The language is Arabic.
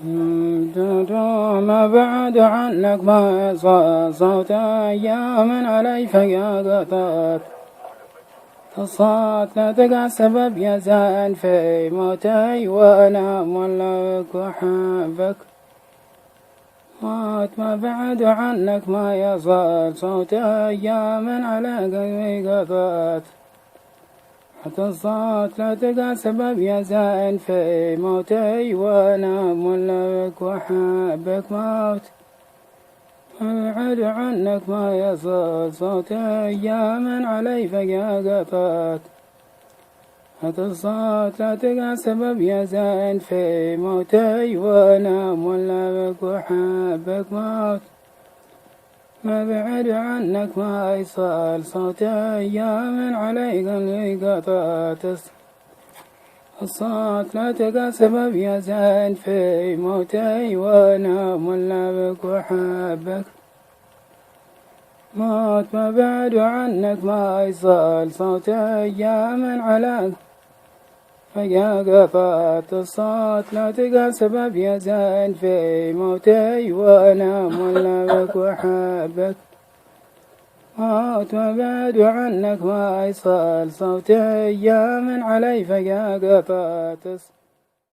ما بعد عنك ما يصل صوت أيام علي فيا قطعت الصوت لا تقع سبب يزال في موتي وأنا مولك وحبك موت ما بعد عنك ما يصل صوت أيام على قلبي قطعت حتى الصوت لا تقع سبب يزال في موتي وأنا مولك وحبك موت أبعد عنك ما يصل صوت أيام علي فيا قطعت حتى الصوت لا تقع سبب يزال في موتي وأنا مولك وحبك موت ما بعد عنك ما يصل صوت أيام علي قلبي قطعت الصوت لا تقع سبب يزال في موتي وأنا مولك وحبك موت ما بعد عنك ما يصل صوت أيام على فيا قطعت الصوت لا تقع سبب يزال في موتي وأنا مولك وحبك موت ما بعد عنك ما يصل صوت أيام علي فيا قطعت